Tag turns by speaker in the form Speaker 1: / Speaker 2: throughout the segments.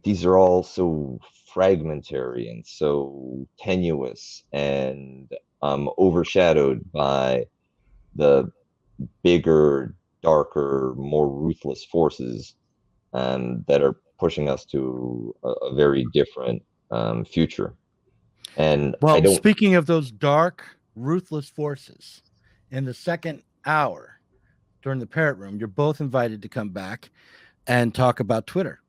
Speaker 1: these are all so fragmentary and so tenuous and overshadowed by the bigger, darker, more ruthless forces that are pushing us to a very different future. And I
Speaker 2: Well,
Speaker 1: don't.
Speaker 2: speaking of those dark, ruthless forces, in the second hour during the Parrot Room, you're both invited to come back and talk about Twitter.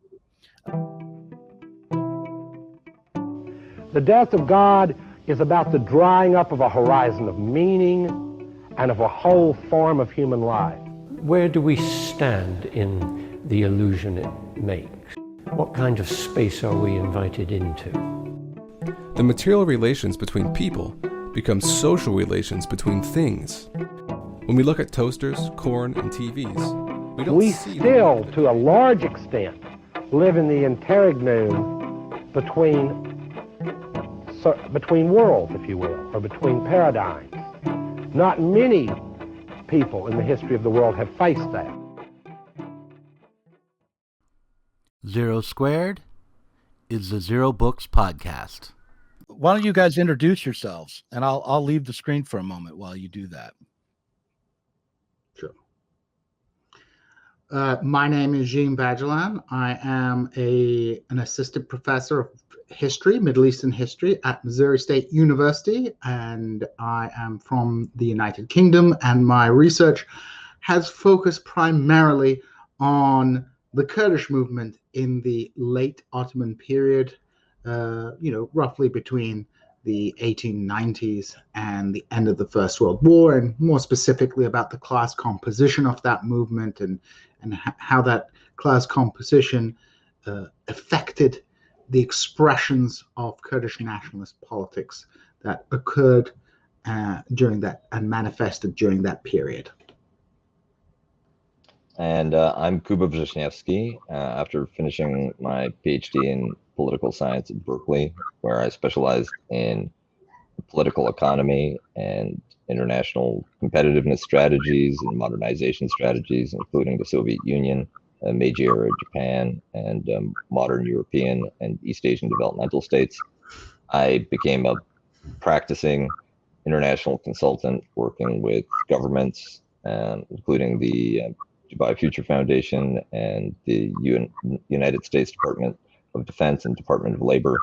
Speaker 3: The death of God is about the drying up of a horizon of meaning and of a whole form of human life.
Speaker 4: Where do we stand in the illusion it makes? What kind of space are we invited into?
Speaker 5: The material relations between people become social relations between things. When we look at toasters, corn, and TVs,
Speaker 3: we still, to a large extent, live in the interregnum between worlds, if you will, or between paradigms. Not many people in the history of the world have faced that.
Speaker 2: Zero Squared is the Zero Books podcast. Why don't you guys introduce yourselves, and I'll leave the screen for a moment while you do that.
Speaker 6: Sure. My name is Djene Bajalan. I am an assistant professor of history, Middle Eastern history at Missouri State University, and I am from the United Kingdom, and my research has focused primarily on the Kurdish movement in the late Ottoman period, roughly between the 1890s and the end of the First World War, and more specifically about the class composition of that movement and how that class composition affected the expressions of Kurdish nationalist politics that occurred during that and manifested during that period.
Speaker 1: And I'm Kuba Wrzesniewski, after finishing my PhD in political science at Berkeley, where I specialized in political economy and international competitiveness strategies and modernization strategies, including the Soviet Union, Meiji era Japan, and modern European and East Asian developmental states. I became a practicing international consultant working with governments, including the Dubai Future Foundation and the United States Department of Defense and Department of Labor,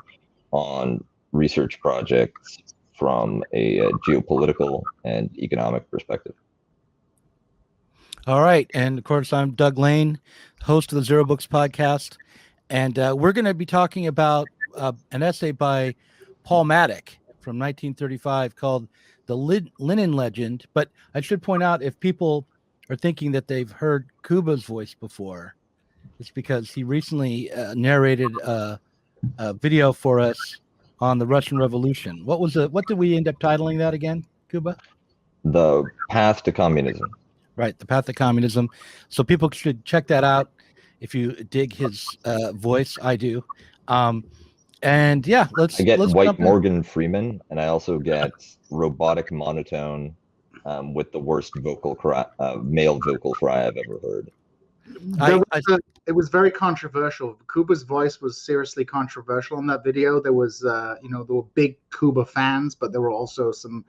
Speaker 1: on research projects from a geopolitical and economic perspective.
Speaker 2: All right. And of course, I'm Doug Lain, host of the Zero Books podcast. And we're going to be talking about an essay by Paul Mattick from 1935 called The Lenin Legend. But I should point out, if people are thinking that they've heard Kuba's voice before, it's because he recently narrated a video for us on the Russian Revolution. What did we end up titling that again, Kuba?
Speaker 1: The Path to Communism.
Speaker 2: Right, The Path to Communism. So people should check that out if you dig his voice. I do. And yeah, let's
Speaker 1: White Morgan Freeman, and I also get robotic monotone with the worst male vocal fry I've ever heard.
Speaker 6: It was very controversial. Kuba's voice was seriously controversial in that video. There was, there were big Kuba fans, but there were also some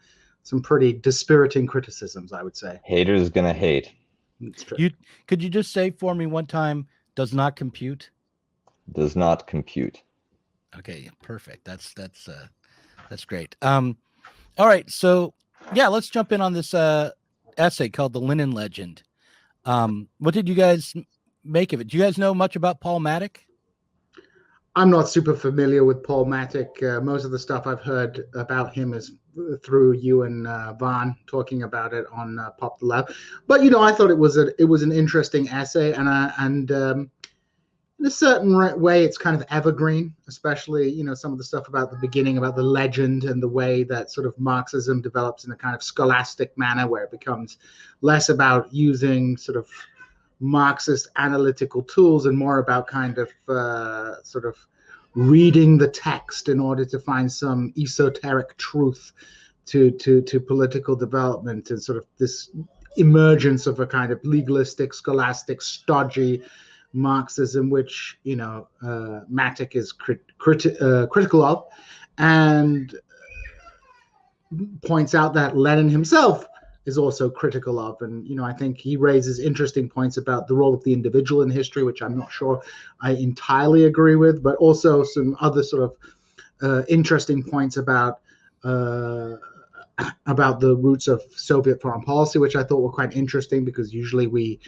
Speaker 6: pretty dispiriting criticisms, I would say.
Speaker 1: Haters gonna hate.
Speaker 6: It's true.
Speaker 2: Could you just say for me one time, does not compute?
Speaker 1: Does not compute.
Speaker 2: Okay, perfect. That's great. All right, so yeah, let's jump in on this essay called The Lenin Legend. What did you guys make of it? Do you guys know much about Paul Mattick?
Speaker 6: I'm not super familiar with Paul Mattick. Most of the stuff I've heard about him is through you and Vaughn talking about it on Pop the Lab. But I thought it was an interesting essay, and in a certain way, it's kind of evergreen, especially some of the stuff about the beginning, about the legend, and the way that sort of Marxism develops in a kind of scholastic manner, where it becomes less about using sort of Marxist analytical tools and more about kind of sort of reading the text in order to find some esoteric truth to political development, and sort of this emergence of a kind of legalistic, scholastic, stodgy Marxism, which Mattick is critical of, and points out that Lenin himself is also critical of. And I think he raises interesting points about the role of the individual in history, which I'm not sure I entirely agree with, but also some other sort of interesting points about the roots of Soviet foreign policy, which I thought were quite interesting, because usually we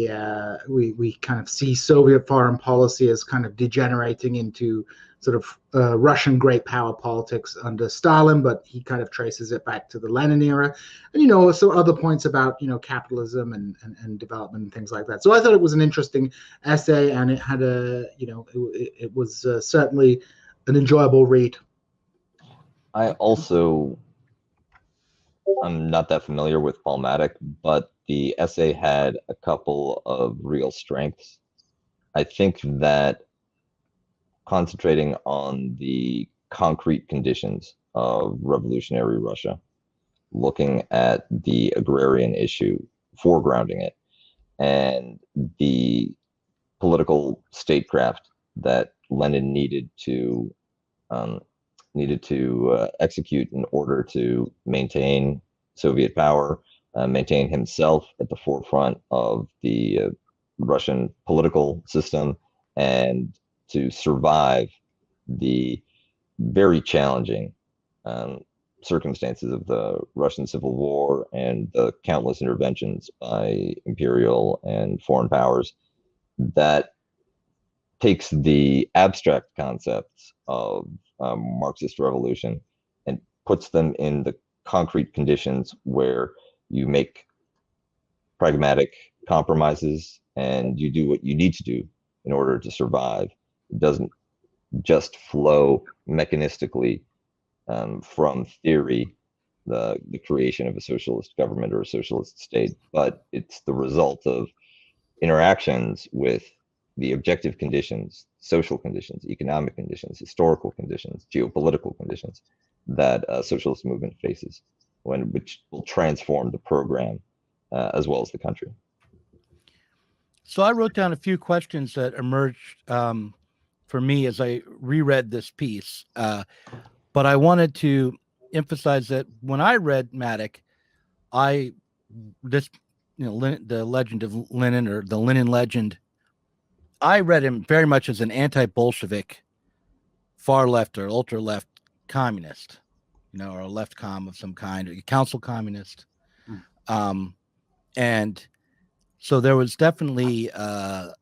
Speaker 6: kind of see Soviet foreign policy as kind of degenerating into sort of Russian great power politics under Stalin, but he kind of traces it back to the Lenin era, and so other points about capitalism and development and things like that. So I thought it was an interesting essay, and it had it was certainly an enjoyable read.
Speaker 1: I'm not that familiar with Paul Mattick, but the essay had a couple of real strengths. I think that concentrating on the concrete conditions of revolutionary Russia, looking at the agrarian issue, foregrounding it, and the political statecraft that Lenin needed to execute in order to maintain Soviet power, maintain himself at the forefront of the Russian political system, and to survive the very challenging circumstances of the Russian Civil War and the countless interventions by imperial and foreign powers. That takes the abstract concepts of Marxist revolution and puts them in the concrete conditions where you make pragmatic compromises and you do what you need to do in order to survive. It doesn't just flow mechanistically from theory, the creation of a socialist government or a socialist state, but it's the result of interactions with the objective conditions, social conditions, economic conditions, historical conditions, geopolitical conditions that a socialist movement faces, which will transform the program as well as the country.
Speaker 2: So I wrote down a few questions that emerged for me as I reread this piece, but I wanted to emphasize that when I read Mattick, the legend of Lenin, or the Lenin Legend, I read him very much as an anti-Bolshevik, far left or ultra left communist, or a left com of some kind, or a council communist. And so there was definitely a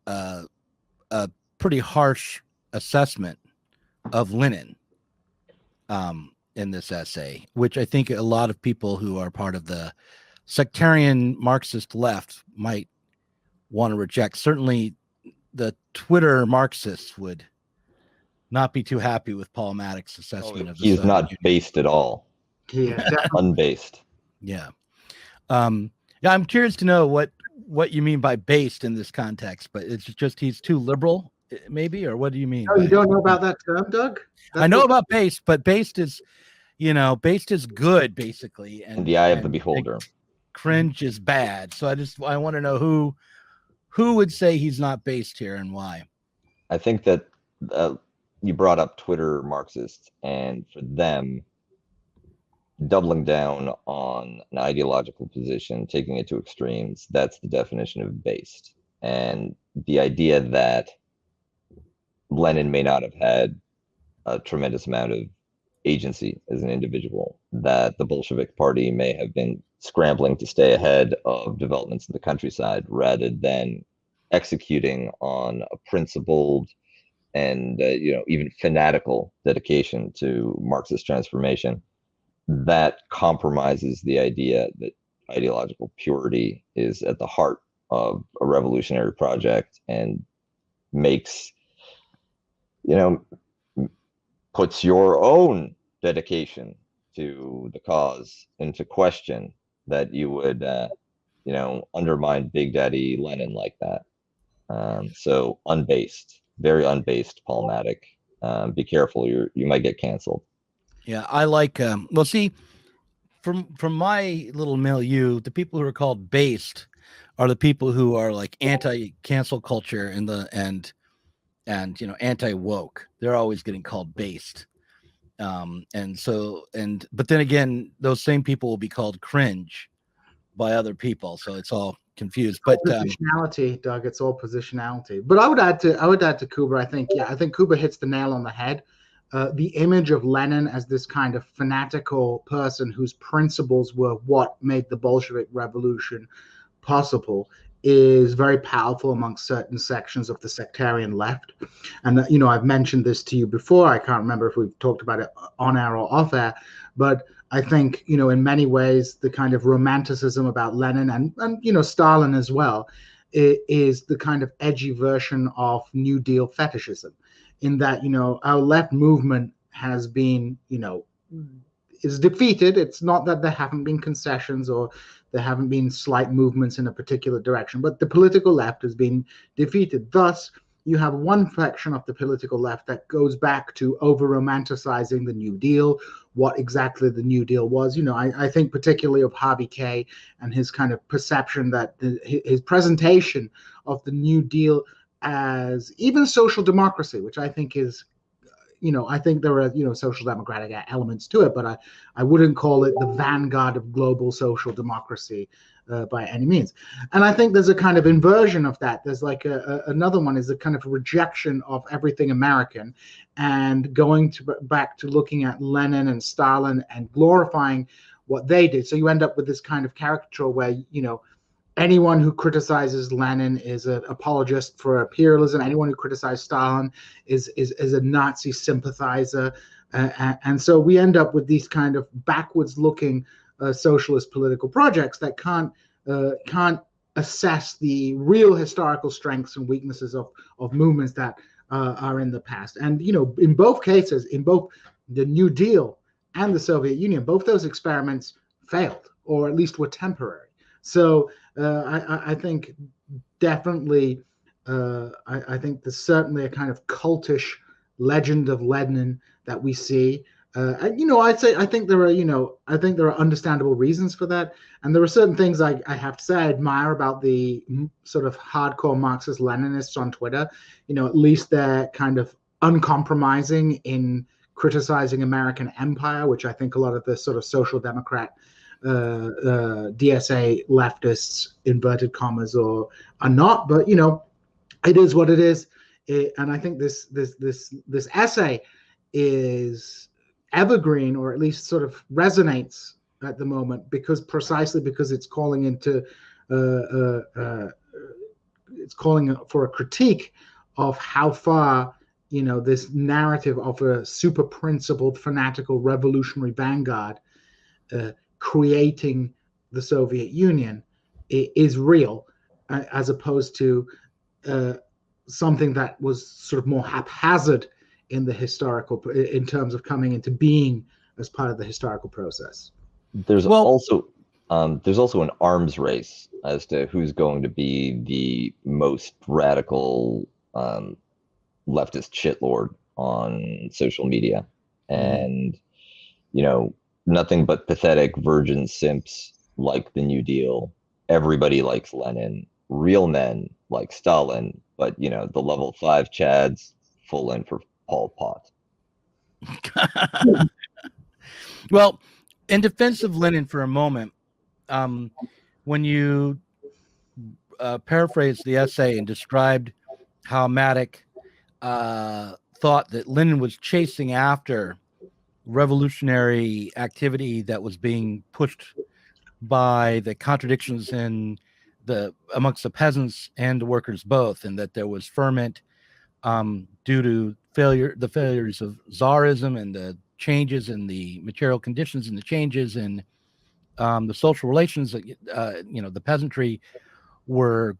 Speaker 2: pretty harsh assessment of Lenin in this essay, which I think a lot of people who are part of the sectarian Marxist left might want to reject. Certainly the Twitter Marxists would not be too happy with Paul Mattick's assessment of the
Speaker 1: He's
Speaker 2: Soviet
Speaker 1: not
Speaker 2: Union.
Speaker 1: based at all.
Speaker 6: Yeah,
Speaker 1: Unbased.
Speaker 2: Yeah. Yeah, I'm curious to know what you mean by based in this context, but it's just he's too liberal, maybe, or what do you mean?
Speaker 6: Oh, you don't know about that term, Doug?
Speaker 2: I know about based, but based is, based is good, basically, and
Speaker 1: In the eye of the beholder.
Speaker 2: Cringe is bad. So I want to know who would say he's not based here and why.
Speaker 1: I think that you brought up Twitter Marxists, and for them, doubling down on an ideological position, taking it to extremes, that's the definition of based. And the idea that Lenin may not have had a tremendous amount of agency as an individual, that the Bolshevik Party may have been scrambling to stay ahead of developments in the countryside rather than executing on a principled and even fanatical dedication to Marxist transformation, that compromises the idea that ideological purity is at the heart of a revolutionary project and makes, puts your own dedication to the cause into question, that you would, undermine Big Daddy Lenin like that. So unbased, very unbased, Paul Mattick. Be careful, you might get canceled.
Speaker 2: Yeah, I like. See, from my little milieu, the people who are called based are the people who are like anti-cancel culture and anti-woke. They're always getting called based. But then again, those same people will be called cringe by other people. So it's all confused. But
Speaker 6: positionality, Doug, it's all positionality. But I would add to Kuba, I think Kuba hits the nail on the head. The image of Lenin as this kind of fanatical person whose principles were what made the Bolshevik Revolution possible is very powerful amongst certain sections of the sectarian left. And, I've mentioned this to you before. I can't remember if we've talked about it on air or off air, but I think, in many ways, the kind of romanticism about Lenin and Stalin as well is the kind of edgy version of New Deal fetishism, in that, our left movement has been, is defeated. It's not that there haven't been concessions or there haven't been slight movements in a particular direction, but the political left has been defeated. Thus, you have one faction of the political left that goes back to over-romanticizing the New Deal, what exactly the New Deal was. I think particularly of Harvey Kay and his kind of perception that his presentation of the New Deal as even social democracy, which I think is, I think there are, social democratic elements to it, but I wouldn't call it the vanguard of global social democracy by any means. And I think there's a kind of inversion of that. There's like another one is a kind of rejection of everything American and going back to looking at Lenin and Stalin and glorifying what they did. So you end up with this kind of caricature where, anyone who criticizes Lenin is an apologist for imperialism. Anyone who criticizes Stalin is a Nazi sympathizer. And so we end up with these kind of backwards-looking socialist political projects that can't assess the real historical strengths and weaknesses of movements that are in the past. And, in both cases, in both the New Deal and the Soviet Union, both those experiments failed, or at least were temporary. So I think definitely, I think there's certainly a kind of cultish legend of Lenin that we see. I think there are understandable reasons for that, and there are certain things I have to say I admire about the sort of hardcore Marxist-Leninists on Twitter. At least they're kind of uncompromising in criticizing American empire, which I think a lot of the sort of social democrat DSA leftists, inverted commas, or are not. But it is what it is. And I think this essay is evergreen, or at least sort of resonates at the moment, precisely because it's calling into it's calling for a critique of how far this narrative of a super principled fanatical revolutionary vanguard creating the Soviet Union is real, as opposed to something that was sort of more haphazard in terms of coming into being as part of the historical process.
Speaker 1: There's also an arms race as to who's going to be the most radical leftist shitlord on social media, and nothing but pathetic virgin simps like the New Deal. Everybody likes Lenin. Real men like Stalin, but the level 5 chads full in for Pol Pot.
Speaker 2: Well, in defense of Lenin for a moment, when you paraphrased the essay and described how Mattick thought that Lenin was chasing after revolutionary activity that was being pushed by the contradictions in amongst the peasants and the workers both, and that there was ferment due to the failures of Tsarism and the changes in the material conditions and the changes in the social relations that the peasantry were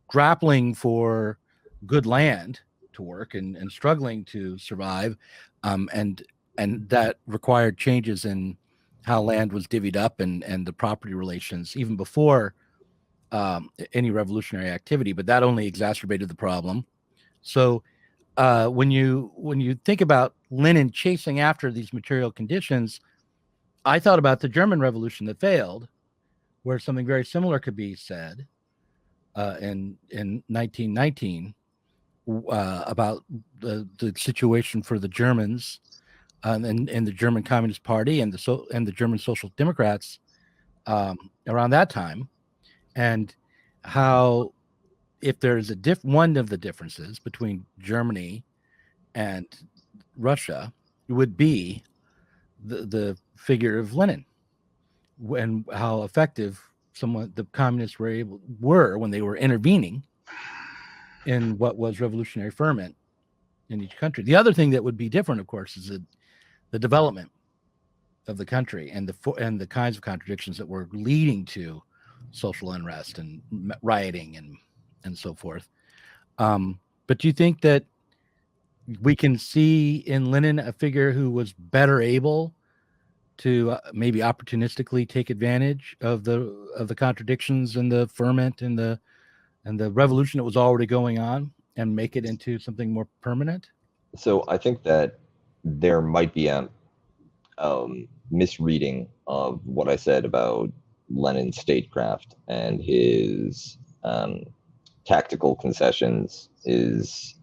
Speaker 2: grappling for good land to work and struggling to survive, and that required changes in how land was divvied up and the property relations even before any revolutionary activity. But that only exacerbated the problem. So when you think about Lenin chasing after these material conditions, I thought about the German Revolution that failed, where something very similar could be said, in 1919 about the situation for the Germans and the German Communist Party and the German Social Democrats around that time, and how if there's one of the differences between Germany and Russia would be the figure of Lenin, and how effective the communists were when they were intervening in what was revolutionary ferment in each country. The other thing that would be different, of course, is the development of the country and the kinds of contradictions that were leading to social unrest and rioting and so forth. But do you think that we can see in Lenin a figure who was better able to maybe opportunistically take advantage of the contradictions and the ferment and the revolution that was already going on and make it into something more permanent?
Speaker 1: So I think that there might be a misreading of what I said about Lenin's statecraft and his tactical concessions, his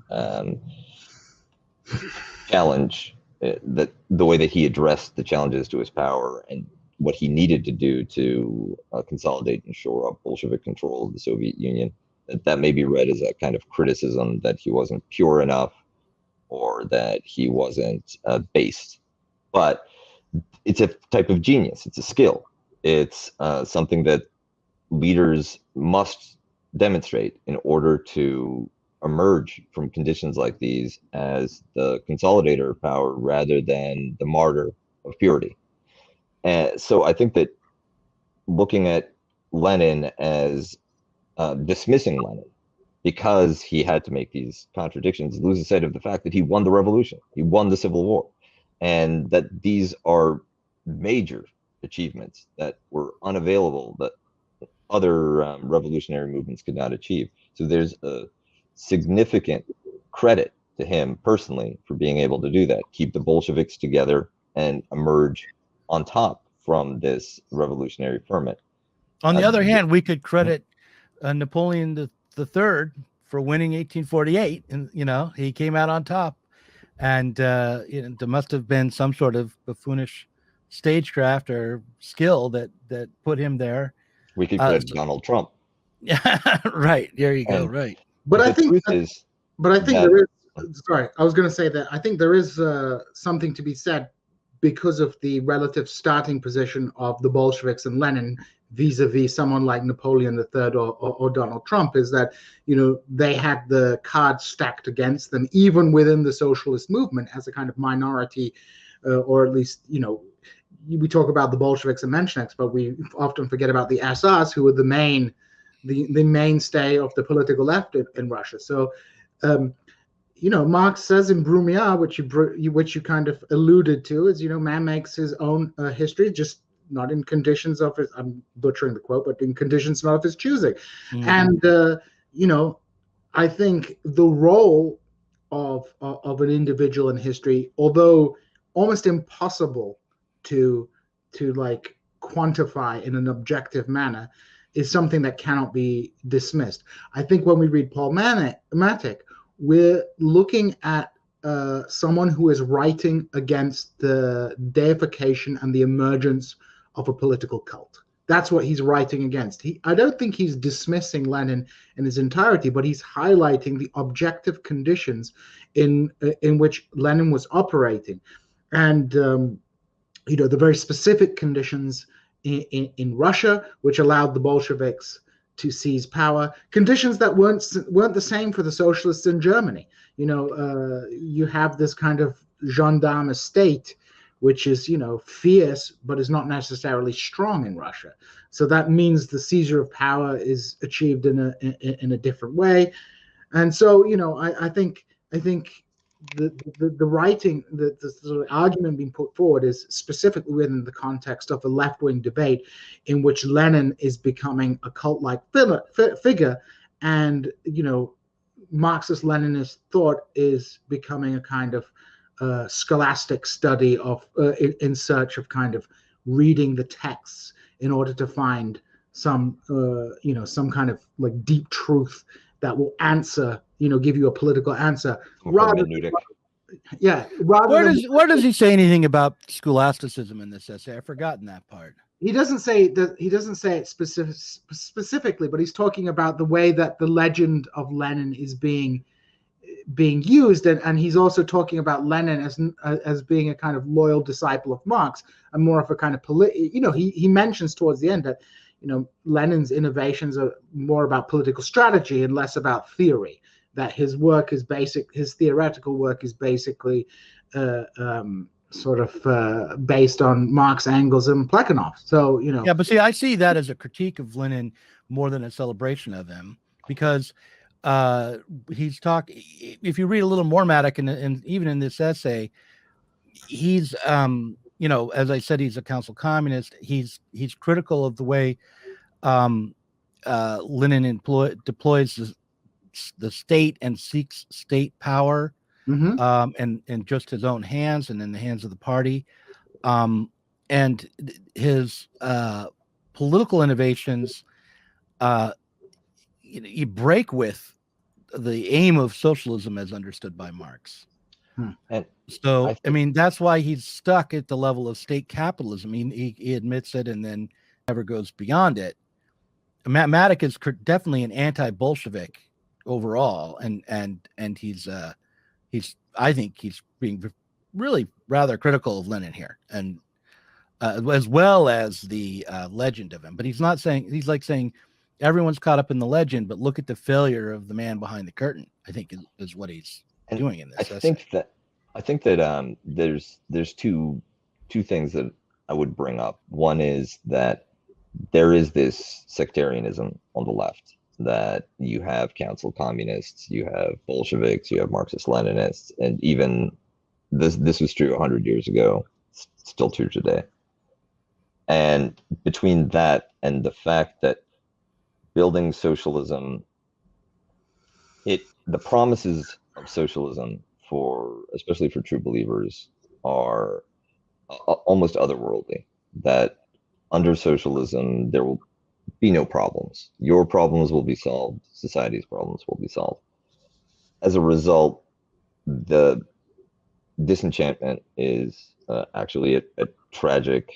Speaker 1: challenge, that the way that he addressed the challenges to his power and what he needed to do to consolidate and shore up Bolshevik control of the Soviet Union, that may be read as a kind of criticism that he wasn't pure enough or that he wasn't based. But it's a type of genius. It's a skill. It's something that leaders must demonstrate in order to emerge from conditions like these as the consolidator of power rather than the martyr of purity. And so I think that looking at Lenin as dismissing Lenin because he had to make these contradictions loses sight of the fact that he won the revolution, he won the Civil War, and that these are major achievements that were unavailable, that other revolutionary movements could not achieve. So there's a significant credit to him personally for being able to do that, keep the Bolsheviks together and emerge on top from this revolutionary ferment.
Speaker 2: On the other hand, we could credit Napoleon III for winning 1848, and he came out on top, and there must have been some sort of buffoonish stagecraft or skill that put him there.
Speaker 1: We could credit Donald Trump.
Speaker 2: Right, there you go.
Speaker 1: And,
Speaker 2: right.
Speaker 6: But I think
Speaker 1: there is.
Speaker 6: Sorry, I was going to say that I think there is something to be said because of the relative starting position of the Bolsheviks and Lenin vis-a-vis someone like Napoleon III or Donald Trump, is that they had the cards stacked against them, even within the socialist movement, as a kind of minority, or at least we talk about the Bolsheviks and Mensheviks, but we often forget about the SRs, who were the mainstay of the political left in Russia. So, Marx says in Brumier, which you kind of alluded to, is man makes his own history, just not in conditions of his, I'm butchering the quote, but in conditions not of his choosing. Mm-hmm. And I think the role of an individual in history, although almost impossible to like quantify in an objective manner, is something that cannot be dismissed. I think when we read Paul Mattick, we're looking at someone who is writing against the deification and the emergence of a political cult. That's what he's writing against. I don't think he's dismissing Lenin in his entirety, but he's highlighting the objective conditions in which Lenin was operating, and the very specific conditions in Russia, which allowed the Bolsheviks to seize power, conditions that weren't the same for the socialists in Germany. You have this kind of gendarme state, which is fierce, but is not necessarily strong in Russia. So that means the seizure of power is achieved in a different way. And so I think the writing, the sort of argument being put forward is specifically within the context of a left-wing debate in which Lenin is becoming a cult-like figure, and Marxist-Leninist thought is becoming a kind of scholastic study of in search of kind of reading the texts in order to find some some kind of like deep truth that will answer, give you a political answer, rather
Speaker 1: Hermeneutic.
Speaker 2: Where
Speaker 6: than
Speaker 2: does he say anything about scholasticism in this essay? I've forgotten that part.
Speaker 6: he doesn't say it specifically, but he's talking about the way that the legend of Lenin is being used, and he's also talking about Lenin as being a kind of loyal disciple of Marx, and more of a kind of he mentions towards the end that Lenin's innovations are more about political strategy and less about theory, that his theoretical work is basically based on Marx, Engels, and Plekhanov. So
Speaker 2: Yeah, but see, I see that as a critique of Lenin more than a celebration of him, because he's talking. If you read a little more Mattick, and even in this essay, he's as I said, he's a council communist. He's critical of the way Lenin deploys the state and seeks state power, and just his own hands and in the hands of the party, and his political innovations. You break with the aim of socialism as understood by Marx.
Speaker 1: And
Speaker 2: so, I mean, that's why he's stuck at the level of state capitalism. He admits it and then never goes beyond it. Mattick is definitely an anti-Bolshevik overall, and he's I think he's being really rather critical of Lenin here, and as well as the legend of him. But he's not saying, he's like saying everyone's caught up in the legend, but look at the failure of the man behind the curtain, I think is what he's doing in this.
Speaker 1: I think that there's two things that I would bring up. One is that there is this sectarianism on the left, that you have council communists, you have Bolsheviks, you have Marxist Leninists, and even this was true 100 years ago, it's still true today. And between that and the fact that building socialism, the promises of socialism, especially for true believers, are almost otherworldly. That under socialism there will be no problems. Your problems will be solved. Society's problems will be solved. As a result, the disenchantment is actually a tragic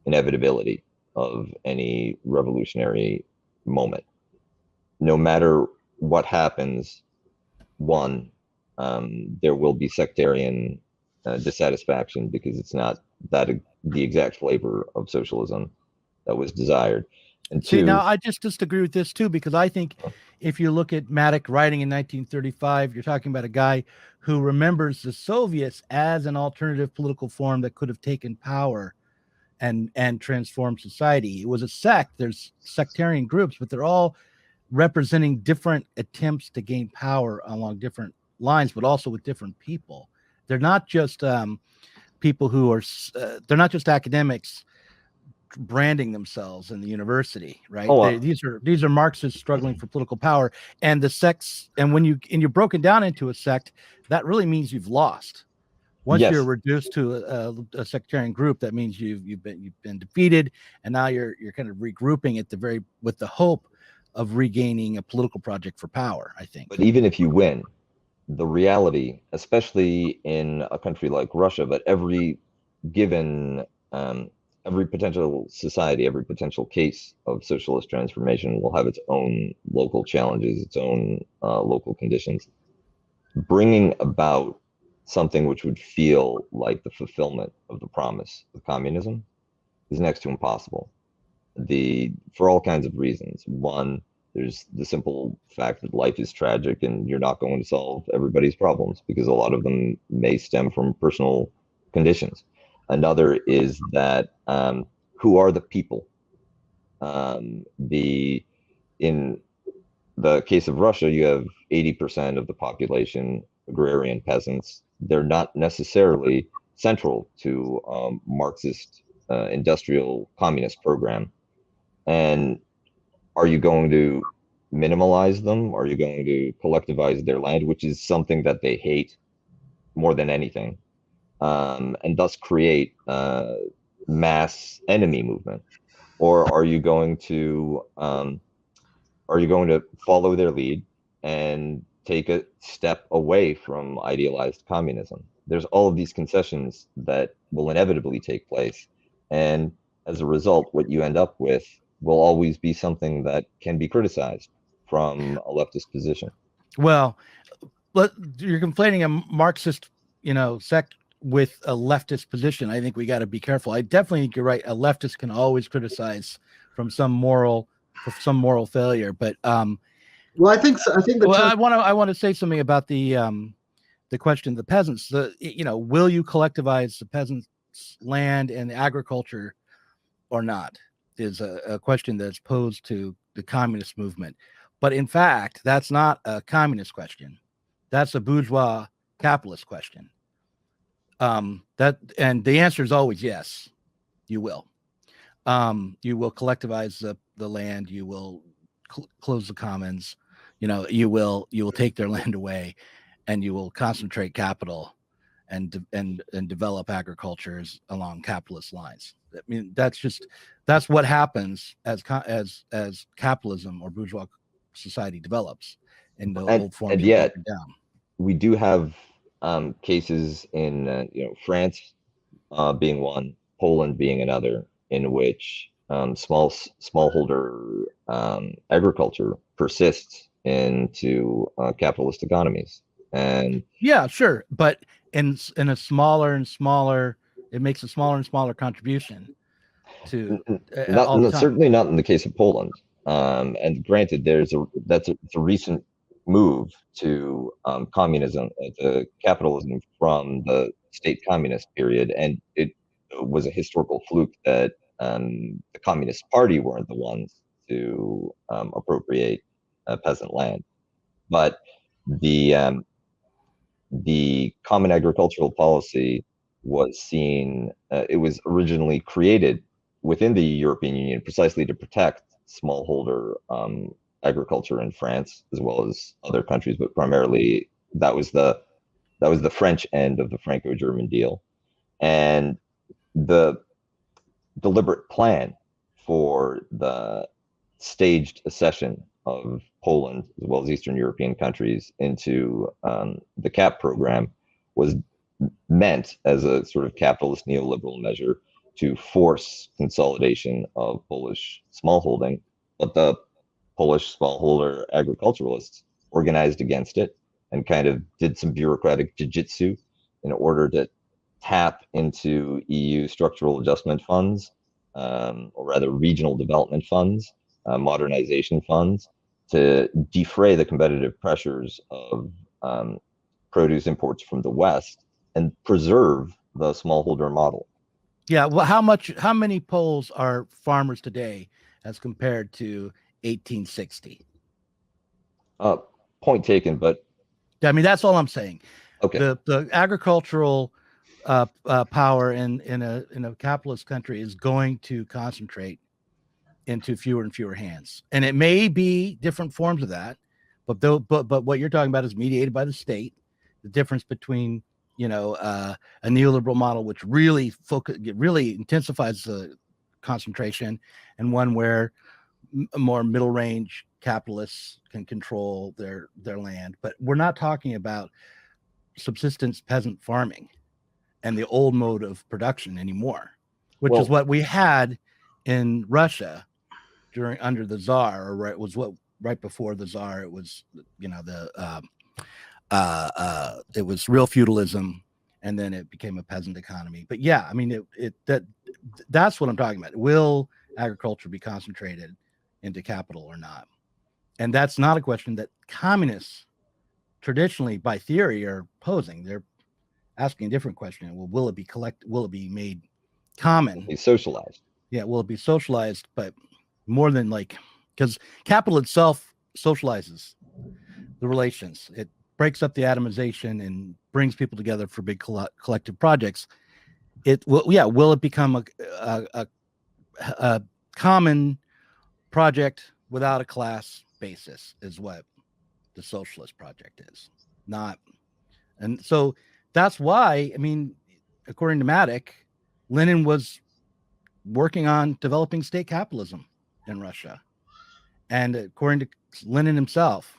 Speaker 1: inevitability of any revolutionary moment. No matter what happens, there will be sectarian dissatisfaction, because it's not the exact flavor of socialism that was desired. And
Speaker 2: see, now I just disagree with this too, because I think if you look at Mattick writing in 1935, you're talking about a guy who remembers the Soviets as an alternative political form that could have taken power and transformed society. It was a sect. There's sectarian groups, but they're all representing different attempts to gain power along different lines, but also with different people. They're not just people who are they're not just academics branding themselves in the university, right? These are Marxists struggling for political power, and the sects. And when you're broken down into a sect, that really means you've lost. Once you're reduced to a sectarian group, that means you've been defeated, and now you're kind of regrouping with the hope of regaining a political project for power, I think.
Speaker 1: But even if you win, the reality, especially in a country like Russia, but every potential society, every potential case of socialist transformation will have its own local challenges, its own local conditions. Bringing about something which would feel like the fulfillment of the promise of communism is next to impossible. For all kinds of reasons. One, there's the simple fact that life is tragic and you're not going to solve everybody's problems, because a lot of them may stem from personal conditions. Another is that who are the people? In the case of Russia, you have 80% of the population agrarian peasants. They're not necessarily central to Marxist industrial communist program. And are you going to minimalize them? Are you going to collectivize their land, which is something that they hate more than anything, and thus create mass enemy movement? or are you going to follow their lead and take a step away from idealized communism? There's all of these concessions that will inevitably take place, and as a result, what you end up with will always be something that can be criticized from a leftist position.
Speaker 2: Well, you're conflating a Marxist, sect with a leftist position. I think we got to be careful. I definitely think you're right. A leftist can always criticize from some moral failure. But
Speaker 6: Well, I think so. I think
Speaker 2: I want to say something about the question of the peasants. Will you collectivize the peasants' land and agriculture or not? Is a question that's posed to the communist movement. But in fact, that's not a communist question. That's a bourgeois capitalist question. And the answer is always yes, you will. You will collectivize the land. You will close the commons. You will take their land away, and you will concentrate capital and develop agricultures along capitalist lines. I mean, that's what happens as capitalism or bourgeois society develops in the old form.
Speaker 1: And yet, we do have cases in France being one, Poland being another, in which smallholder agriculture persists into capitalist economies. And
Speaker 2: yeah, sure, but in a smaller and smaller, it makes a smaller and smaller contribution to
Speaker 1: certainly not in the case of Poland. And granted, it's a recent move to communism, to capitalism from the state communist period, and it was a historical fluke that the Communist Party weren't the ones to appropriate peasant land, but the common agricultural policy was seen. It was originally created within the European Union precisely to protect smallholder agriculture in France as well as other countries, but primarily that was the French end of the Franco-German deal. And the deliberate plan for the staged accession of Poland as well as Eastern European countries into the CAP program was meant as a sort of capitalist neoliberal measure to force consolidation of Polish smallholding, but the Polish smallholder agriculturalists organized against it and kind of did some bureaucratic jiu-jitsu in order to tap into EU structural adjustment funds, or rather regional development funds, modernization funds, to defray the competitive pressures of produce imports from the West and preserve the smallholder model.
Speaker 2: Yeah, well, how many Poles are farmers today as compared to 1860?
Speaker 1: Point taken, but
Speaker 2: I mean, that's all I'm saying.
Speaker 1: Okay.
Speaker 2: The agricultural power in a capitalist country is going to concentrate into fewer and fewer hands, and it may be different forms of that, but what you're talking about is mediated by the state. The difference between a neoliberal model which really intensifies the concentration, and one where more middle range capitalists can control their land. But we're not talking about subsistence peasant farming and the old mode of production anymore, which is what we had in Russia under the Tsar, or it was right before the Tsar. It was it was real feudalism, and then it became a peasant economy. But yeah, I mean, that's what I'm talking about. Will agriculture be concentrated into capital or not? And that's not a question that communists traditionally, by theory, are posing. They're asking a different question. Well, will it be will it be made common?
Speaker 1: Be socialized.
Speaker 2: Yeah, will it be socialized? But more than because capital itself socializes the relations. It breaks up the atomization and brings people together for big collective projects. Will it become a common project without a class basis is what the socialist project is not. And so that's why, I mean, according to Mattick, Lenin was working on developing state capitalism in Russia. And according to Lenin himself,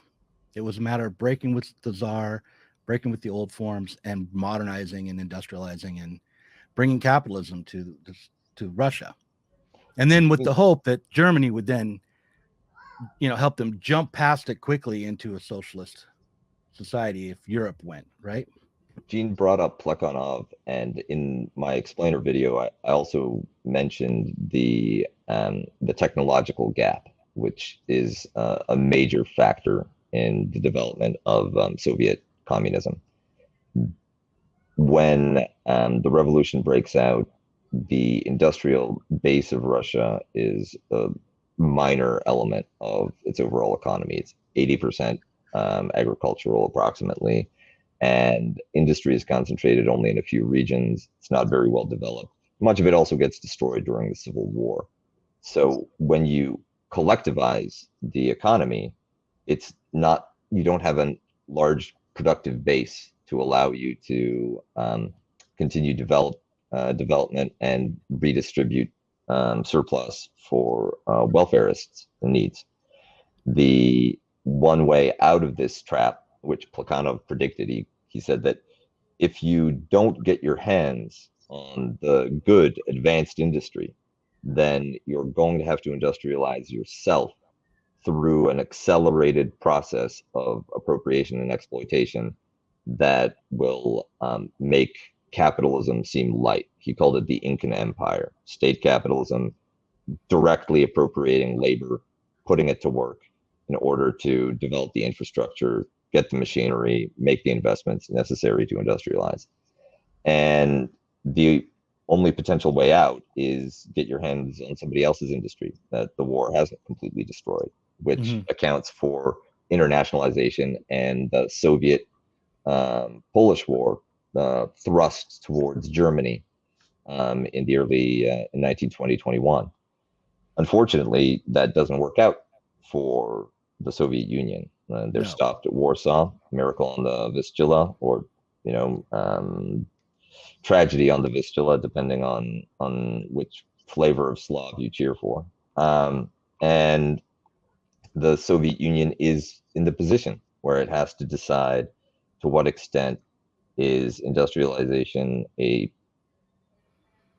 Speaker 2: it was a matter of breaking with the Tsar, breaking with the old forms, and modernizing and industrializing and bringing capitalism to Russia. And then with the hope that Germany would then, help them jump past it quickly into a socialist society if Europe went, right?
Speaker 1: Djene brought up Plekhanov, and in my explainer video, I also mentioned the technological gap, which is a major factor in the development of Soviet communism. When the revolution breaks out, the industrial base of Russia is a minor element of its overall economy. It's 80% agricultural, approximately, and industry is concentrated only in a few regions. It's not very well developed. Much of it also gets destroyed during the Civil War. So when you collectivize the economy, it's not, you don't have a large productive base to allow you to continue development and redistribute surplus for welfareists' needs. The one way out of this trap, which Plekhanov predicted, he said that if you don't get your hands on the good advanced industry, then you're going to have to industrialize yourself through an accelerated process of appropriation and exploitation that will make capitalism seem light. He called it the Incan Empire, state capitalism, directly appropriating labor, putting it to work in order to develop the infrastructure, get the machinery, make the investments necessary to industrialize. And the only potential way out is get your hands on somebody else's industry that the war hasn't completely destroyed, which accounts for internationalization and the Soviet Polish War thrust towards Germany in the early 1920-21. Unfortunately, that doesn't work out for the Soviet Union. They're stopped at Warsaw, miracle on the Vistula, or tragedy on the Vistula, depending on which flavor of Slav you cheer for. And the Soviet Union is in the position where it has to decide to what extent is industrialization a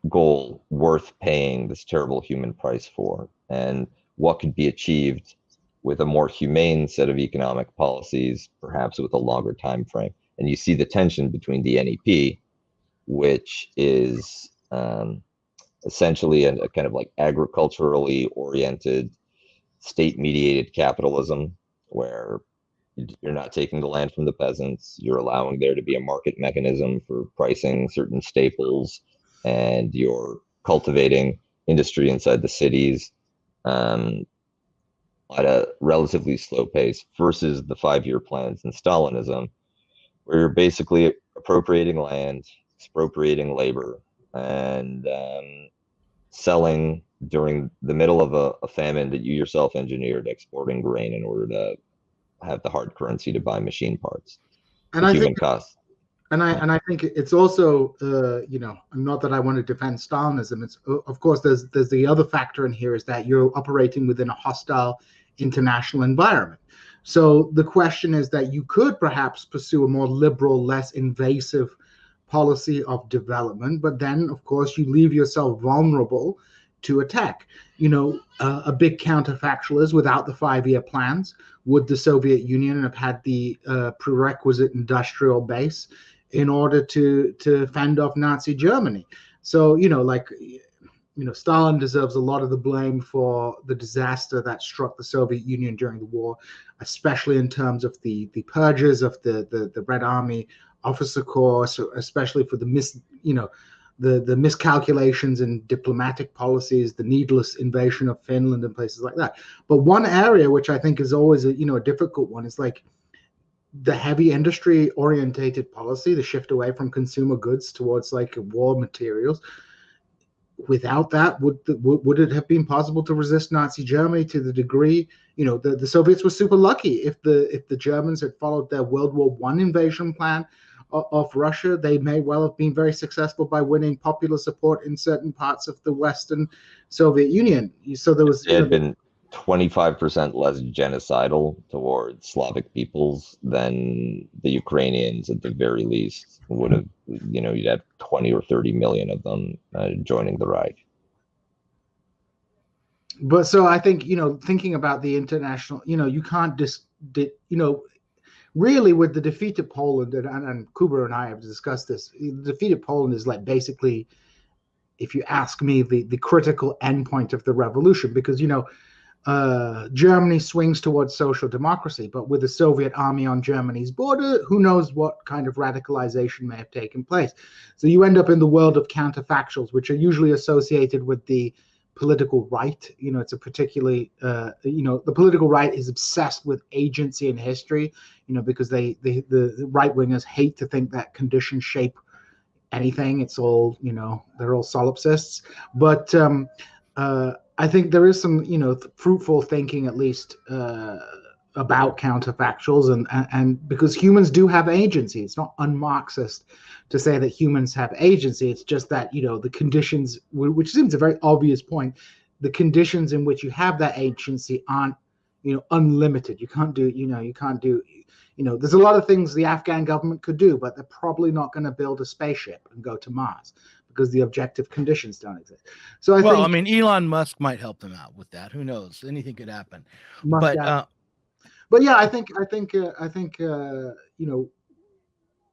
Speaker 1: goal worth paying this terrible human price for, and what could be achieved with a more humane set of economic policies, perhaps with a longer time frame. And you see the tension between the NEP, which is essentially a kind of like agriculturally oriented, state-mediated capitalism, where you're not taking the land from the peasants, you're allowing there to be a market mechanism for pricing certain staples, and you're cultivating industry inside the cities at a relatively slow pace, versus the 5-year plans in Stalinism, where you're basically appropriating land, expropriating labor, and selling during the middle of a famine that you yourself engineered, exporting grain in order to have the hard currency to buy machine parts.
Speaker 6: And I
Speaker 1: human
Speaker 6: think,
Speaker 1: cost.
Speaker 6: and I think it's also, not that I want to defend Stalinism. It's, of course, there's the other factor in here, is that you're operating within a hostile international environment. So the question is that you could perhaps pursue a more liberal, less invasive policy of development, but then, of course, you leave yourself vulnerable to attack. A big counterfactual is, without the 5-year plans, would the Soviet Union have had the prerequisite industrial base in order to fend off Nazi Germany? So, Stalin deserves a lot of the blame for the disaster that struck the Soviet Union during the war, especially in terms of the purges of the Red Army officer corps, especially for the miscalculations in diplomatic policies, the needless invasion of Finland and places like that. But one area which I think is always a difficult one is like the heavy industry orientated policy, the shift away from consumer goods towards like war materials. Without that, would it have been possible to resist Nazi Germany to the degree, the Soviets were super lucky if the Germans had followed their World War I invasion plan of Russia. They may well have been very successful by winning popular support in certain parts of the Western Soviet Union. So there was,
Speaker 1: It had been 25% less genocidal towards Slavic peoples than the Ukrainians at the very least would have. You'd have 20 or 30 million of them joining the Reich.
Speaker 6: But so I think, thinking about the international, you can't really with the defeat of Poland, and Kuba and I have discussed this, the defeat of Poland is like basically, if you ask me, the critical endpoint of the revolution, because, Germany swings towards social democracy, but with the Soviet army on Germany's border, who knows what kind of radicalization may have taken place. So you end up in the world of counterfactuals, which are usually associated with the political right. It's a particularly, the political right is obsessed with agency in history, because the right wingers hate to think that conditions shape anything. It's all, they're all solipsists. But I think there is some, fruitful thinking, at least, about counterfactuals, and because humans do have agency. It's not un-Marxist to say that humans have agency. It's just that, the conditions, which seems a very obvious point, the conditions in which you have that agency aren't, unlimited. You can't do, there's a lot of things the Afghan government could do, but they're probably not going to build a spaceship and go to Mars, because the objective conditions don't exist. So I think,
Speaker 2: Elon Musk might help them out with that. Who knows? Anything could happen. But
Speaker 6: yeah, I think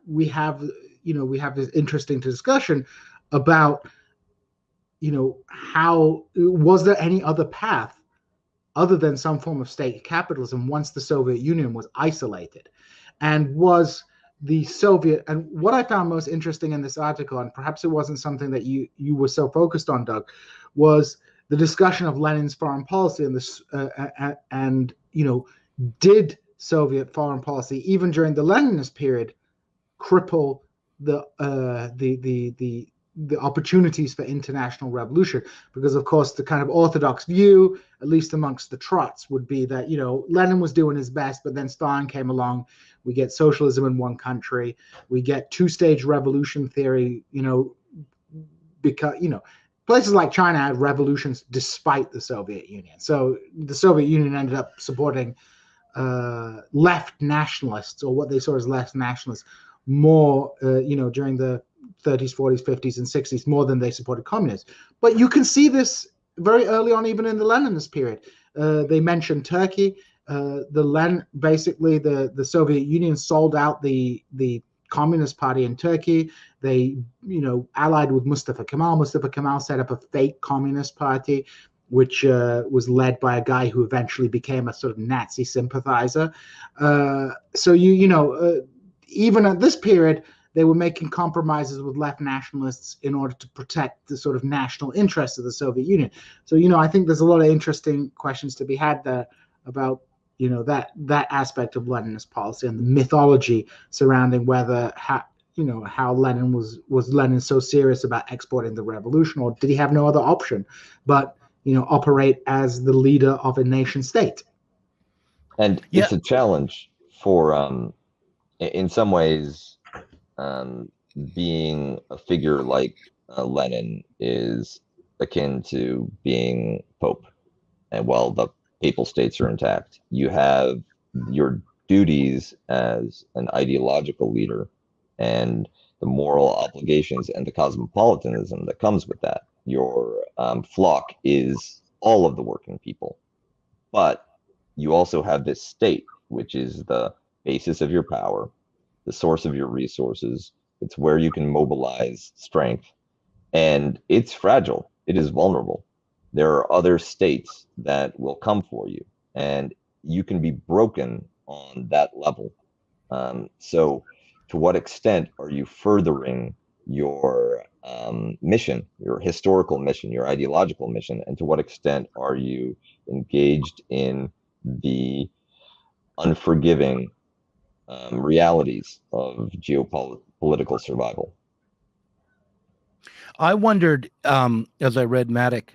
Speaker 6: we have this interesting discussion about how was there any other path other than some form of state capitalism once the Soviet Union was isolated, and was the Soviet, and what I found most interesting in this article, and perhaps it wasn't something that you were so focused on, Doug, was the discussion of Lenin's foreign policy and this, did Soviet foreign policy, even during the Leninist period, cripple the opportunities for international revolution? Because, of course, the kind of orthodox view, at least amongst the Trots, would be that, Lenin was doing his best, but then Stalin came along. We get socialism in one country. We get two-stage revolution theory, because, places like China had revolutions despite the Soviet Union. So the Soviet Union ended up supporting left nationalists, or what they saw as left nationalists, more, during the 30s, 40s, 50s, and 60s, more than they supported communists. But you can see this very early on, even in the Leninist period. They mentioned Turkey. Basically, the Soviet Union sold out the Communist Party in Turkey. They, allied with Mustafa Kemal. Mustafa Kemal set up a fake Communist Party, which was led by a guy who eventually became a sort of Nazi sympathizer. So even at this period, they were making compromises with left nationalists in order to protect the sort of national interests of the Soviet Union. So, I think there's a lot of interesting questions to be had there about, that aspect of Leninist policy and the mythology surrounding whether how Lenin was Lenin so serious about exporting the revolution, or did he have no other option but, operate as the leader of a nation state?
Speaker 1: And it's a challenge for, in some ways, being a figure like Lenin is akin to being Pope. And while the papal states are intact, you have your duties as an ideological leader and the moral obligations and the cosmopolitanism that comes with that. Your flock is all of the working people, but you also have this state, which is the basis of your power, the source of your resources. It's where you can mobilize strength, and it's fragile. It is vulnerable. There are other states that will come for you, and you can be broken on that level. So to what extent are you furthering your mission, your historical mission, your ideological mission, and to what extent are you engaged in the unforgiving realities of geopolitical survival?
Speaker 2: I wondered, as I read Mattick,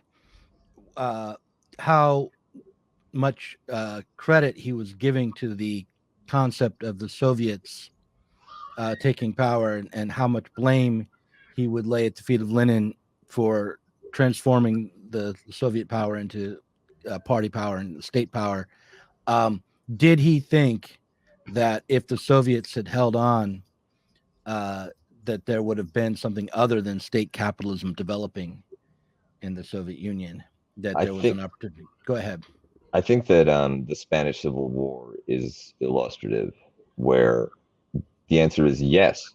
Speaker 2: how much credit he was giving to the concept of the Soviets taking power, and how much blame he would lay at the feet of Lenin for transforming the Soviet power into party power and state power. Did he think that if the Soviets had held on, that there would have been something other than state capitalism developing in the Soviet Union, that
Speaker 1: I
Speaker 2: there was
Speaker 1: think
Speaker 2: an opportunity? Go ahead.
Speaker 1: I think that the Spanish Civil War is illustrative, where the answer is yes.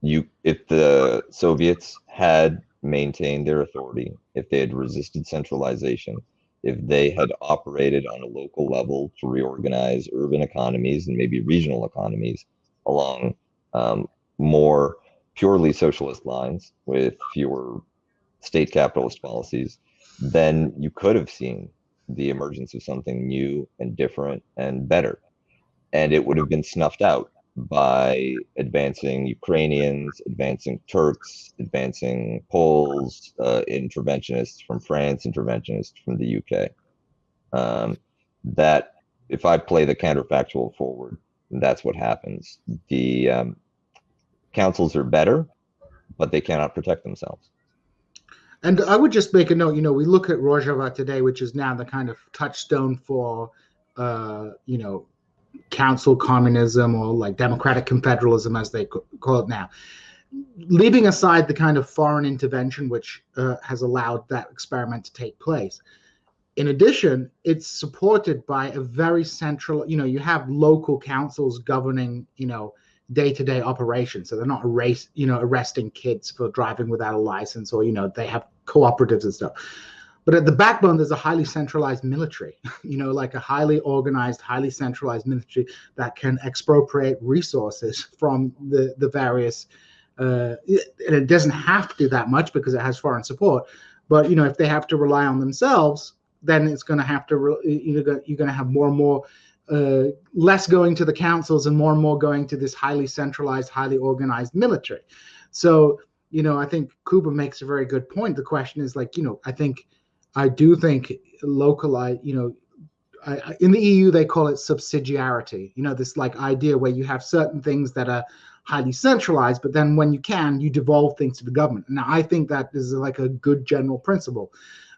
Speaker 1: If the Soviets had maintained their authority, if they had resisted centralization, if they had operated on a local level to reorganize urban economies and maybe regional economies along more purely socialist lines with fewer state capitalist policies, then you could have seen the emergence of something new and different and better. And it would have been snuffed out by advancing Ukrainians, advancing Turks, advancing Poles, interventionists from France, interventionists from the UK. That if I play the counterfactual forward, that's what happens. The councils are better, but they cannot protect themselves.
Speaker 6: And I would just make a note, we look at Rojava today, which is now the kind of touchstone for, council communism, or like democratic confederalism, as they call it now. Leaving aside the kind of foreign intervention, which has allowed that experiment to take place. In addition, it's supported by a very central, you have local councils governing, day-to-day operations. So they're not arresting kids for driving without a license, or, they have cooperatives and stuff. But at the backbone, there's a highly centralized military, like a highly organized, highly centralized military that can expropriate resources from the various, and it doesn't have to do that much because it has foreign support. But, if they have to rely on themselves, then it's going to have to, you're going to have more and more, less going to the councils and more going to this highly centralized, highly organized military. So, I think Kuba makes a very good point. The question is I do think localized, in the EU, they call it subsidiarity, this idea where you have certain things that are highly centralized, but then when you devolve things to the government. Now, I think that is a good general principle.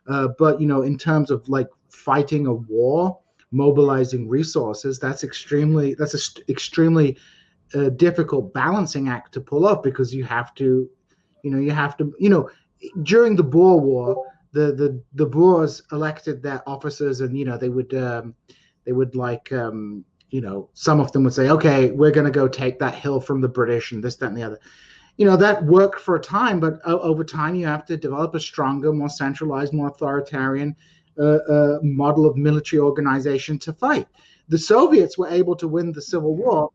Speaker 6: But, in terms of fighting a war, mobilizing resources, that's extremely difficult balancing act to pull off, because you have to during the Boer War, the Boers elected their officers, and they would some of them would say, okay, we're going to go take that hill from the British, and this, that, and the other. That worked for a time, but over time you have to develop a stronger, more centralized, more authoritarian model of military organization to fight. The Soviets were able to win the Civil War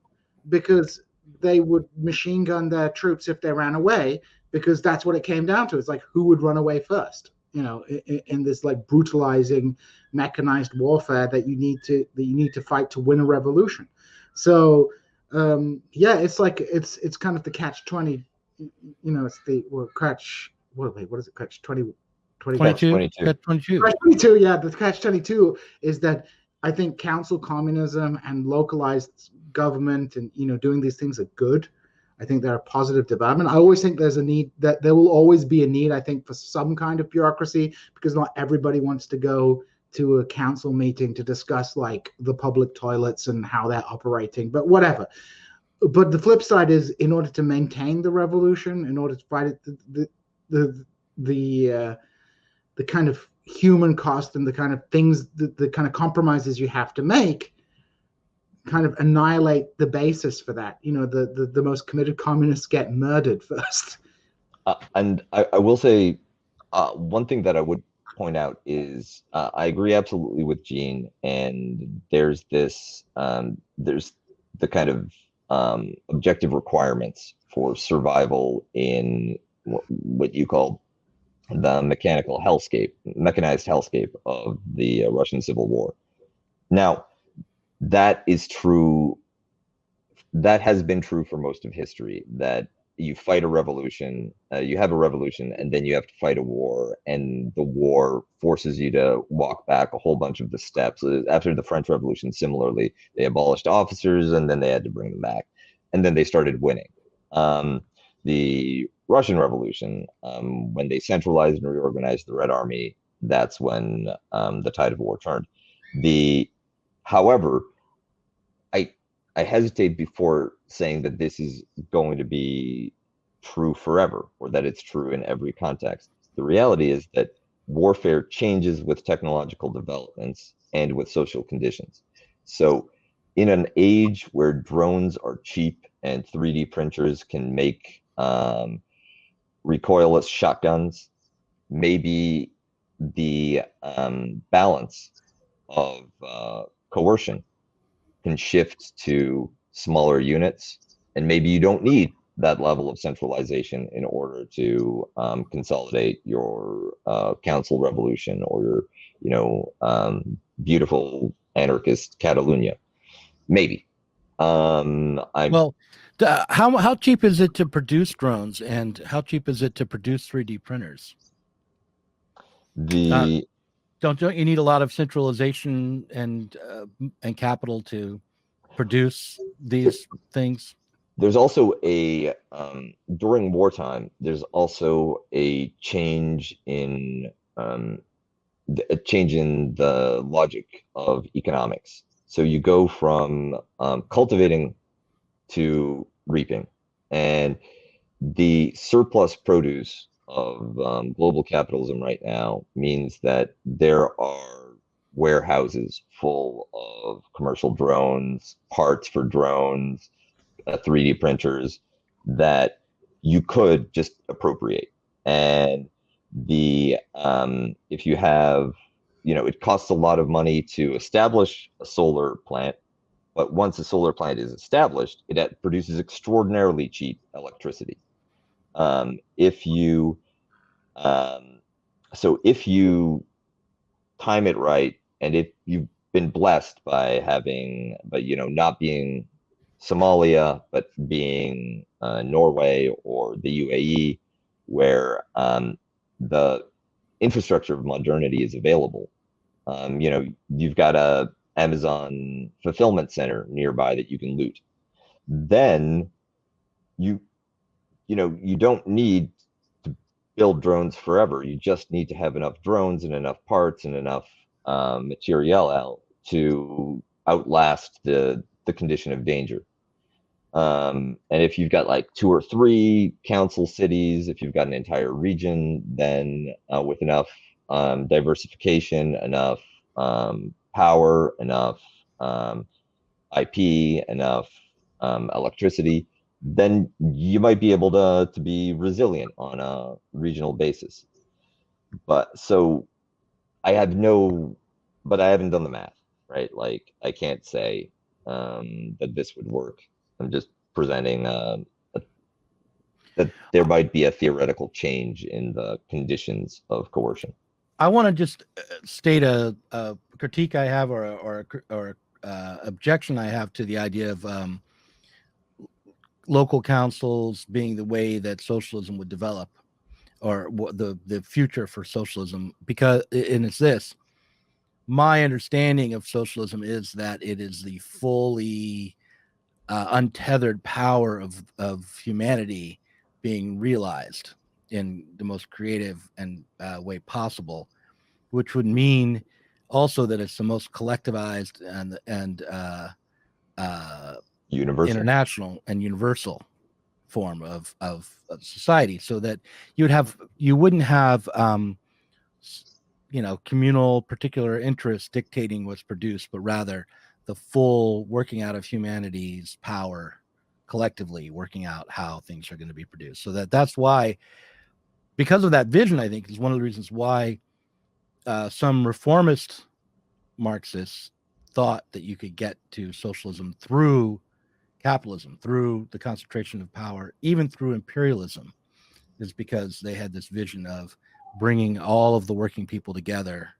Speaker 6: because they would machine gun their troops if they ran away, because that's what it came down to. It's who would run away first, in this brutalizing mechanized warfare that you need to fight to win a revolution. So it's kind of the catch-20. It's the catch. What is it? Catch 20.
Speaker 2: 22.
Speaker 1: Catch
Speaker 2: 22.
Speaker 6: Catch 22. Yeah, the catch 22 is that I think council communism and localized government and doing these things are good. I think they're a positive development. I always think there's a need, that there will always be a need, I think, for some kind of bureaucracy, because not everybody wants to go to a council meeting to discuss the public toilets and how they're operating, but whatever. But the flip side is, in order to maintain the revolution, in order to fight it, the kind of human cost and the kind of things, the kind of compromises you have to make, kind of annihilate the basis for that. The most committed communists get murdered first.
Speaker 1: And I will say one thing that I would point out is I agree absolutely with Djene, and there's this there's the kind of objective requirements for survival in what you call the mechanized hellscape of the Russian Civil War. Now, that is true. That has been true for most of history, that you fight a revolution, you have a revolution, and then you have to fight a war, and the war forces you to walk back a whole bunch of the steps. After the French Revolution, similarly, they abolished officers, and then they had to bring them back, and then they started winning. The Russian Revolution, when they centralized and reorganized the Red Army, that's when the tide of war turned. However, I hesitate before saying that this is going to be true forever, or that it's true in every context. The reality is that warfare changes with technological developments and with social conditions. So in an age where drones are cheap and 3D printers can make recoilless shotguns, maybe the balance of coercion can shift to smaller units, and maybe you don't need that level of centralization in order to consolidate your council revolution or your beautiful anarchist Catalonia. Maybe.
Speaker 2: Well, how cheap is it to produce drones, and how cheap is it to produce 3D printers? Don't you need a lot of centralization and capital to produce these things?
Speaker 1: There's also during wartime, there's also a change in the logic of economics. So you go from cultivating to reaping, and the surplus produce of global capitalism right now means that there are warehouses full of commercial drones, parts for drones, 3D printers that you could just appropriate. And if you have, it costs a lot of money to establish a solar plant, but once a solar plant is established, it produces extraordinarily cheap electricity. If you time it right, and if you've been blessed by not being Somalia, but being Norway or the UAE, where the infrastructure of modernity is available. You've got a Amazon fulfillment center nearby that you can loot. Then you don't need to build drones forever. You just need to have enough drones and enough parts and enough material out to outlast the condition of danger. And if you've got like 2 or 3 council cities, if you've got an entire region, then with enough diversification, enough power, enough IP, enough electricity, then you might be able to be resilient on a regional basis. But I haven't done the math, right? Like, I can't say that this would work. I'm just presenting that there might be a theoretical change in the conditions of coercion.
Speaker 2: I want to just state a critique I have, or objection I have to the idea of local councils being the way that socialism would develop, or the future for socialism. Because, and it's this, my understanding of socialism is that it is the fully untethered power of humanity being realized in the most creative and way possible, which would mean also that it's the most collectivized and
Speaker 1: universal,
Speaker 2: international and universal form of society, so that you wouldn't have communal particular interests dictating what's produced, but rather the full working out of humanity's power collectively working out how things are going to be produced. So that's why, because of that vision, I think is one of the reasons why some reformist Marxists thought that you could get to socialism through capitalism, through the concentration of power, even through imperialism, is because they had this vision of bringing all of the working people together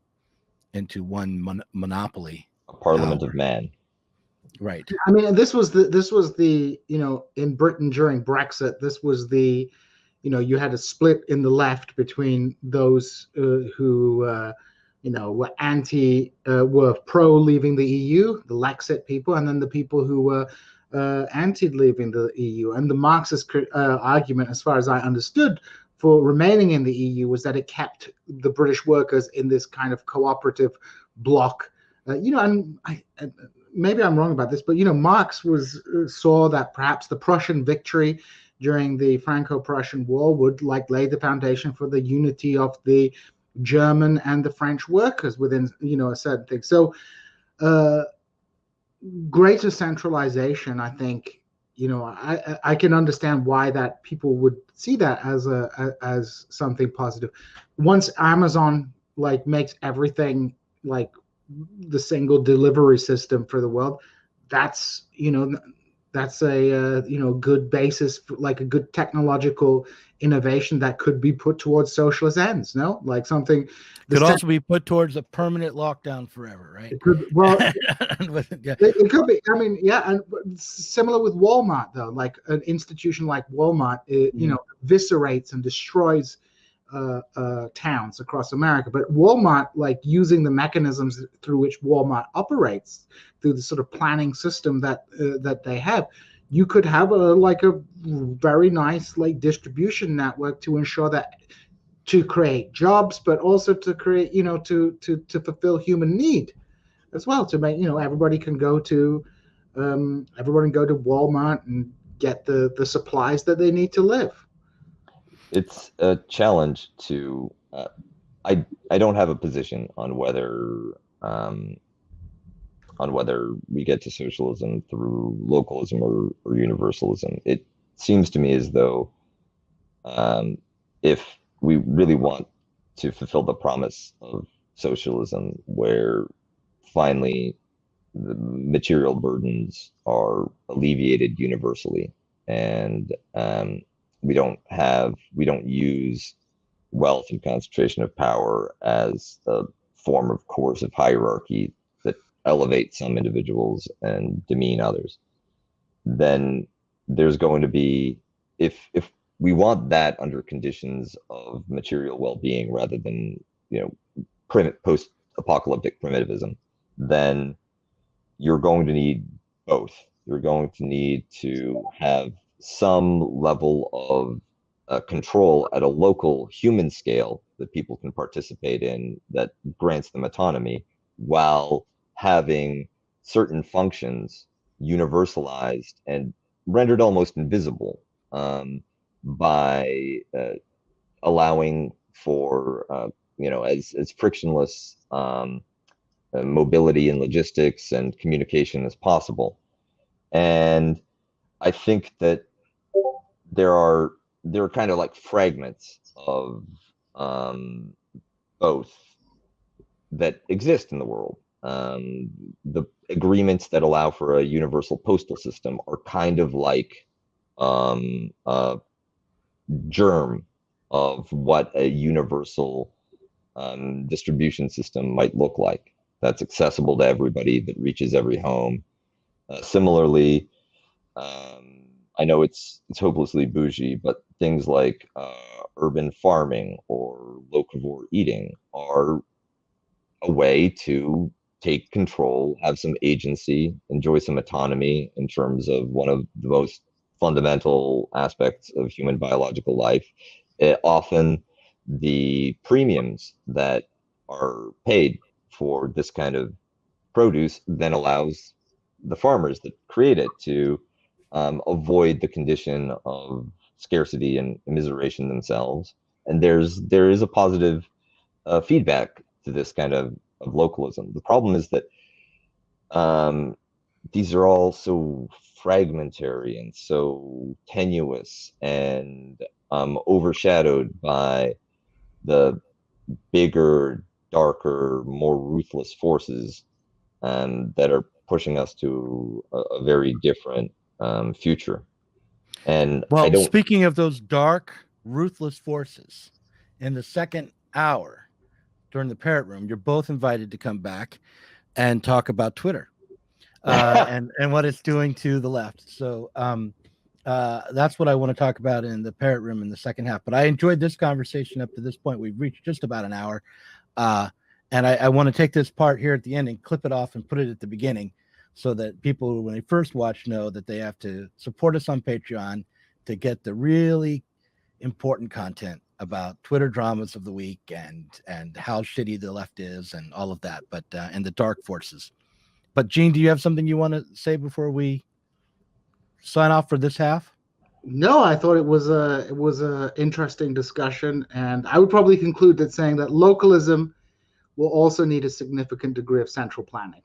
Speaker 2: into one monopoly.
Speaker 1: A parliament of man.
Speaker 2: Right.
Speaker 6: I mean, this was the in Britain during Brexit, this was the, you had a split in the left between those who were pro leaving the EU, the Lexit people, and then the people who were anti-leaving the EU. And the Marxist argument, as far as I understood, for remaining in the EU was that it kept the British workers in this kind of cooperative bloc. And maybe I'm wrong about this, but Marx saw that perhaps the Prussian victory during the Franco-Prussian War would lay the foundation for the unity of the German and the French workers within a certain thing. So greater centralization, I think, I can understand why that people would see that as something positive. Once Amazon makes everything the single delivery system for the world, that's a good basis for, a good technological innovation that could be put towards socialist ends. No, something
Speaker 2: could also be put towards a permanent lockdown forever, right?
Speaker 6: It could, well, it could be. I mean, yeah, and similar with Walmart, though. Like an institution like Walmart, eviscerates and destroys towns across America. But Walmart, using the mechanisms through which Walmart operates, through the sort of planning system that they have, you could have a very nice distribution network to ensure that, to create jobs, but also to create to fulfill human need as well, to make everybody can go to Walmart and get the supplies that they need to live.
Speaker 1: It's a challenge to I don't have a position on whether we get to socialism through localism or universalism. It seems to me as though if we really want to fulfill the promise of socialism, where finally the material burdens are alleviated universally, and we don't use wealth and concentration of power as a form of coercive hierarchy that elevates some individuals and demean others, then there's going to be, if we want that under conditions of material well-being rather than post-apocalyptic primitivism, then you're going to need both. You're going to need to have some level of control at a local human scale that people can participate in, that grants them autonomy, while having certain functions universalized and rendered almost invisible by allowing for as frictionless mobility and logistics and communication as possible. And I think that there are kind of fragments of both that exist in the world. The agreements that allow for a universal postal system are kind of like a germ of what a universal distribution system might look like, that's accessible to everybody, that reaches every home. Similarly, I know it's hopelessly bougie, but things like urban farming or locavore eating are a way to take control, have some agency, enjoy some autonomy in terms of one of the most fundamental aspects of human biological life. Often the premiums that are paid for this kind of produce then allows the farmers that create it to avoid the condition of scarcity and immiseration themselves. And there is a positive feedback to this kind of localism. The problem is that these are all so fragmentary and so tenuous and overshadowed by the bigger, darker, more ruthless forces that are pushing us to a very different future. And
Speaker 2: well, speaking of those dark, ruthless forces, in the second hour during the Parrot Room, you're both invited to come back and talk about Twitter and what it's doing to the left. So that's what I want to talk about in the Parrot Room in the second half. But I enjoyed this conversation up to this point. We've reached just about an hour. And I want to take this part here at the end and clip it off and put it at the beginning, so that people, when they first watch, know that they have to support us on Patreon to get the really important content about Twitter dramas of the week and how shitty the left is and all of that, but and the dark forces. But Djene, do you have something you want to say before we sign off for this half?
Speaker 6: No, I thought it was a interesting discussion, and I would probably conclude that saying that localism will also need a significant degree of central planning.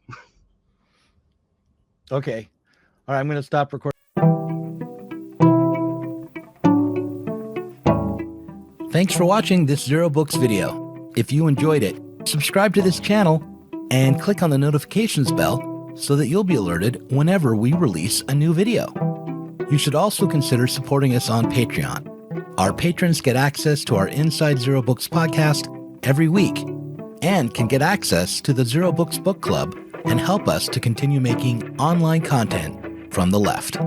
Speaker 2: Okay. All right, I'm going to stop recording. Thanks for watching this Zero Books video. If you enjoyed it, subscribe to this channel and click on the notifications bell so that you'll be alerted whenever we release a new video. You should also consider supporting us on Patreon. Our patrons get access to our Inside Zero Books podcast every week and can get access to the Zero Books Book Club and help us to continue making online content from the left.